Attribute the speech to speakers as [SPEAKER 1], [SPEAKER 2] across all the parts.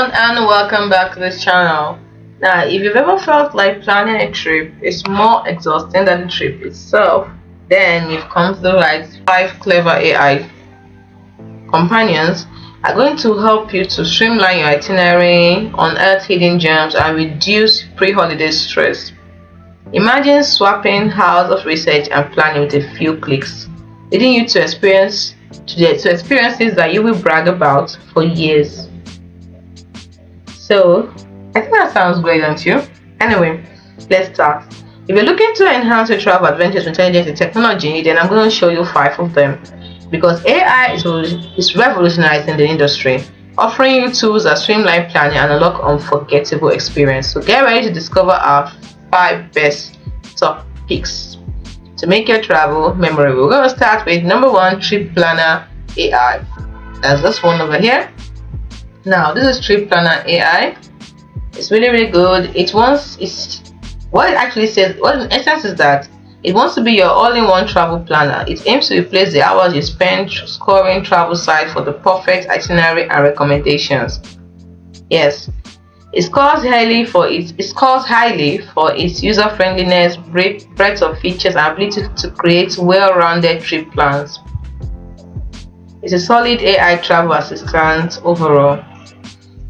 [SPEAKER 1] everyone, and welcome back to this channel. Now, if you've ever felt like planning a trip is more exhausting than the trip itself, then you've come to the right. 5 clever AI companions are going to help you to streamline your itinerary, unearth hidden gems, and reduce pre-holiday stress. Imagine swapping hours of research and planning with a few clicks, leading you to experiences that you will brag about for years. So, I think that sounds great, don't you? Anyway, let's start. If you're looking to enhance your travel adventures with intelligence and technology, then I'm going to show you 5 of them. Because AI is revolutionizing the industry, offering you tools that streamline planning and unlock unforgettable experience. So get ready to discover our 5 best top picks to make your travel memorable. We're going to start with number 1, Trip Planner AI. That's this one over here. Now, this is Trip Planner AI. It's really good. What it actually says, what in essence is that it wants to be your all-in-one travel planner. It aims to replace the hours you spend scoring travel sites for the perfect itinerary and recommendations. Yes, it scores highly for its user-friendliness, breadth of features, and ability to create well-rounded trip plans. It's a solid AI travel assistant overall.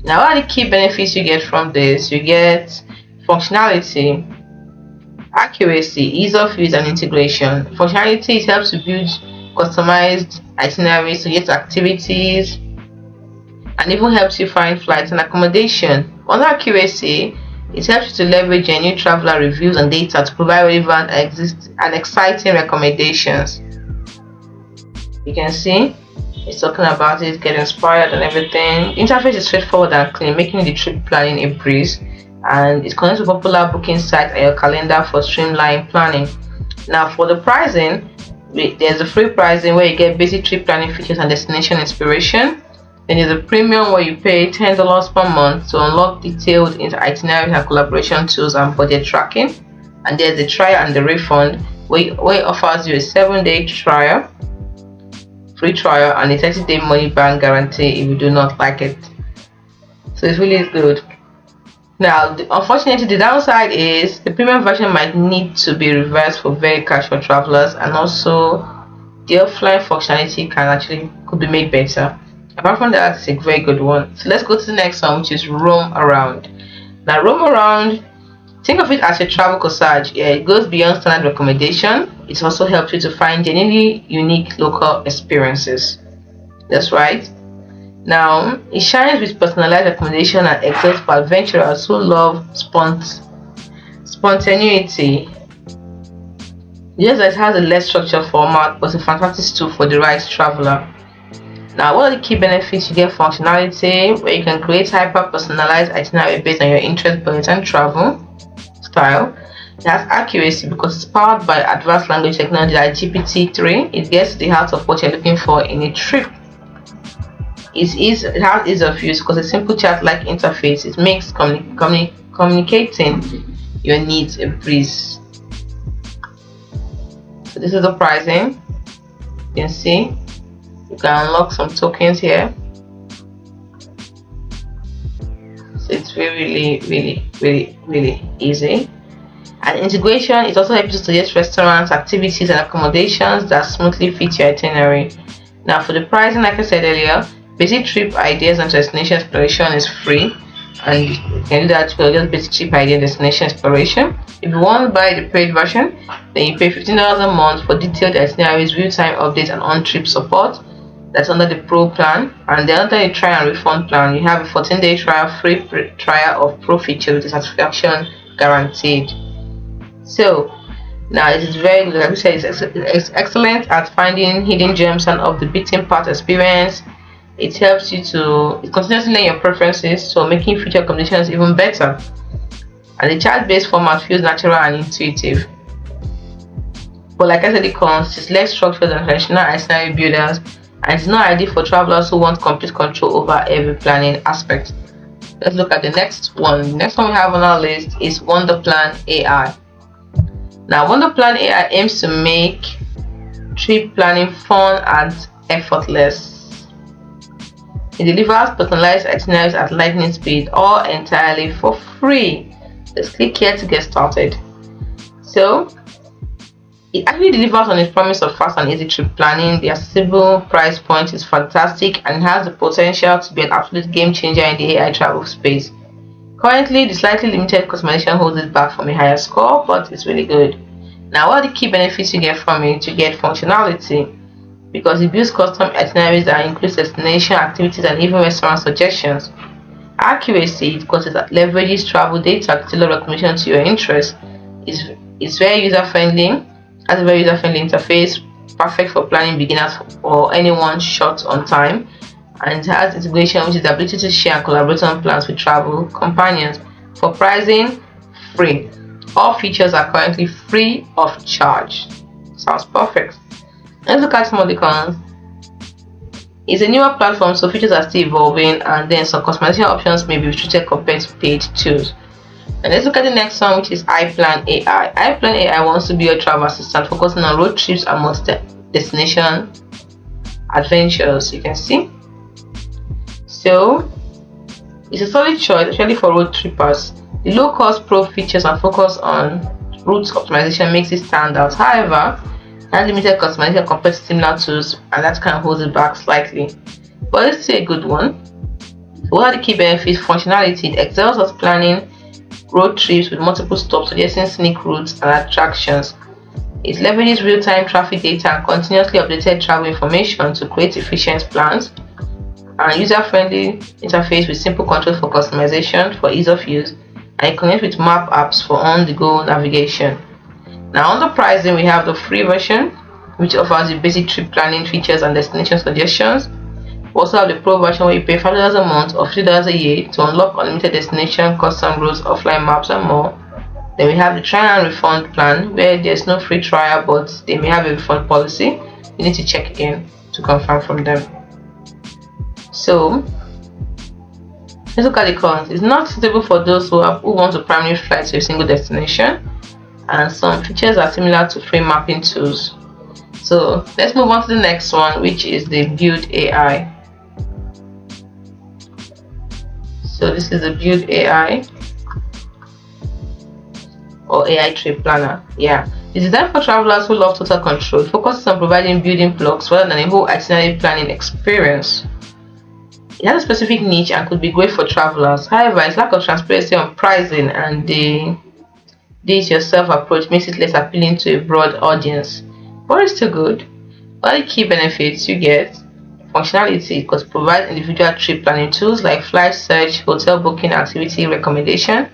[SPEAKER 1] Now, what are the key benefits you get from this? You get functionality, accuracy, ease of use, and integration. Functionality, it helps to build customized itineraries to get activities and even helps you find flights and accommodation. On accuracy, it helps you to leverage your new traveler reviews and data to provide relevant and exciting recommendations. You can see it's talking about it, get inspired and everything. Interface is straightforward and clean, making the trip planning a breeze, and it connects to popular booking sites and your calendar for streamlined planning. Now, for the pricing, there's a free pricing where you get basic trip planning features and destination inspiration. Then there's a premium where you pay $10 per month to unlock detailed itineraries and collaboration tools and budget tracking. And there's the trial and the refund where it offers you a 7-day trial, free trial, and a 30-day money back guarantee if you do not like it. So it's really good. Now, unfortunately, the downside is the premium version might need to be reversed for very casual travelers, and also the offline functionality could be made better. Apart from that, it's a very good one. So let's go to the next one, which is Roam Around. Now, Roam Around, think of it as a travel corsage. Yeah, it goes beyond standard recommendation. It also helps you to find genuinely unique local experiences. That's right. Now, it shines with personalized recommendation and excels for adventurers who love spontaneity. Yes, it has a less structured format, but a fantastic tool for the right traveler. Now, what are the key benefits? You get functionality, where you can create hyper-personalized itinerary based on your interest, budget, and travel style. It has accuracy because it's powered by advanced language technology like GPT-3. It gets to the heart of what you're looking for in a trip. It has ease of use because a simple chat-like interface. It makes communicating your needs a breeze. So this is the pricing. You can see you can unlock some tokens here. So it's really easy. And integration is also able to suggest restaurants, activities, and accommodations that smoothly fit your itinerary. Now, for the pricing, like I said earlier, basic trip ideas and destination exploration is free, and you can do that for just basic trip idea and destination exploration. If you want to buy the paid version, then you pay $15 a month for detailed itineraries, real-time updates, and on-trip support. That's under the Pro plan. And then under the trial and refund plan, you have a 14-day trial, free trial of Pro features with satisfaction guaranteed. So now it is very good. Like we said, it's excellent at finding hidden gems and of the beaten path experience. It helps you to continuously learn your preferences, so making future combinations even better. And the chart-based format feels natural and intuitive. But like I said, it's less structured than traditional itinerary builders, and it's not ideal for travelers who want complete control over every planning aspect. Let's look at the next one. The next one we have on our list is Wonderplan AI. Now, Wonderplan AI aims to make trip planning fun and effortless. It delivers personalized itineraries at lightning speed, all entirely for free. Let's click here to get started. So it actually delivers on its promise of fast and easy trip planning. The accessible price point is fantastic and has the potential to be an absolute game changer in the AI travel space. Currently, the slightly limited customization holds it back from a higher score, but it's really good. Now, what are the key benefits you get from it? You get functionality, because it builds custom itineraries that includes destination, activities, and even restaurant suggestions. Accuracy, because it leverages travel data to tailor recommendation to your interests. It's very user friendly, has a very user friendly interface, perfect for planning beginners or anyone short on time, and it has integration, which is the ability to share and collaborate on plans with travel companions. For pricing, free. All features are currently free of charge. Sounds perfect. Let's look at some of the cons. It's a newer platform, so features are still evolving, and then some customization options may be restricted compared to paid tools. And let's look at the next one, which is iPlan AI. iPlan AI wants to be your travel assistant, focusing on road trips and multi-destination adventures. You can see. So it's a solid choice, especially for road trippers. The low-cost pro features and focus on route optimization makes it stand out. However, limited customization compared to similar tools, and that kind of holds it back slightly. But it's still a good one. So what are the key benefits? Functionality: it excels at planning road trips with multiple stops, suggesting scenic routes and attractions. It leverages real-time traffic data and continuously updated travel information to create efficient plans. And user-friendly interface with simple controls for customization for ease of use, and it connects with map apps for on-the-go navigation. Now, on the pricing, we have the free version, which offers the basic trip planning features and destination suggestions. We also have the pro version, where you pay $5 a month or $50 a year to unlock unlimited destination, custom routes, offline maps, and more. Then we have the try and refund plan, where there's no free trial, but they may have a refund policy. You need to check again to confirm from them. So let's look at the cons. It's not suitable for those who want to primarily fly to a single destination, and some features are similar to free mapping tools. So let's move on to the next one, which is the Build AI. So this is the Build AI, or AI trip planner. Yeah, it's designed for travelers who love total control. It focuses on providing building blocks rather than a whole itinerary planning experience. It has a specific niche and could be great for travelers. However, its lack of transparency on pricing and the do-it-yourself approach makes it less appealing to a broad audience. But it's still good. One of the key benefits you get: functionality, because it provides individual trip planning tools like flight search, hotel booking, activity recommendation.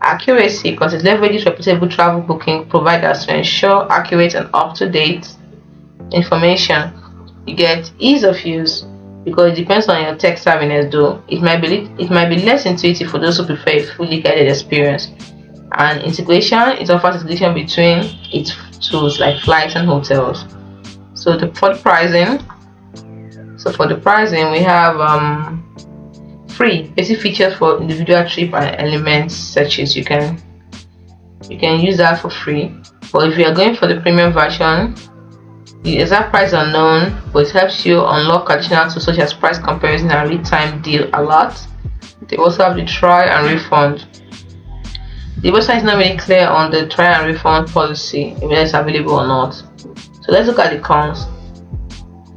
[SPEAKER 1] Accuracy, because it leverages reputable travel booking providers to ensure accurate and up-to-date information. You get ease of use, because it depends on your tech savviness, though it might be less intuitive for those who prefer a fully guided experience. And integration, it offers integration between its tools like flights and hotels. So for the pricing, we have free basic features for individual trip and elements searches. You can use that for free. But if you are going for the premium version, the exact price is unknown, but it helps you unlock additional tools such as price comparison and real-time deal alert. They also have the try and refund. The website is not really clear on the try and refund policy, whether it's available or not. So let's look at the cons.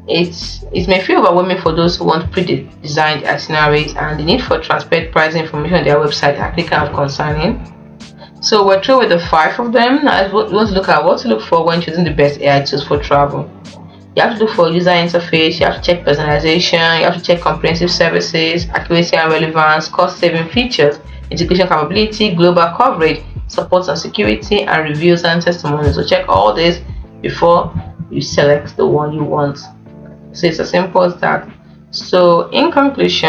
[SPEAKER 1] It may feel overwhelming for those who want pre-designed itineraries, and the need for transparent pricing information on their website is actually kind of concerning. So we're through with the 5 of them. Now we want to look at what to look for when choosing the best AI tools for travel. You have to look for user interface, you have to check personalization, you have to check comprehensive services, accuracy and relevance, cost-saving features, integration capability, global coverage, support and security, and reviews and testimonials. So check all this before you select the one you want. So it's as simple as that. So in conclusion,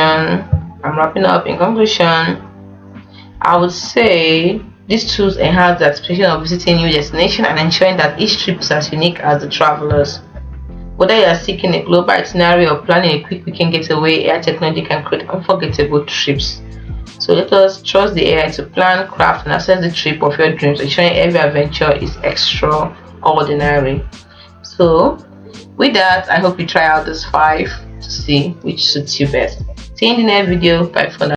[SPEAKER 1] I'm wrapping up. In conclusion, I would say these tools enhance the experience of visiting a new destination and ensuring that each trip is as unique as the travelers. Whether you are seeking a global itinerary or planning a quick weekend getaway, AI technology can create unforgettable trips. So let us trust the AI to plan, craft, and assess the trip of your dreams, ensuring every adventure is extraordinary. So with that, I hope you try out these 5 to see which suits you best. See you in the next video. Bye for now.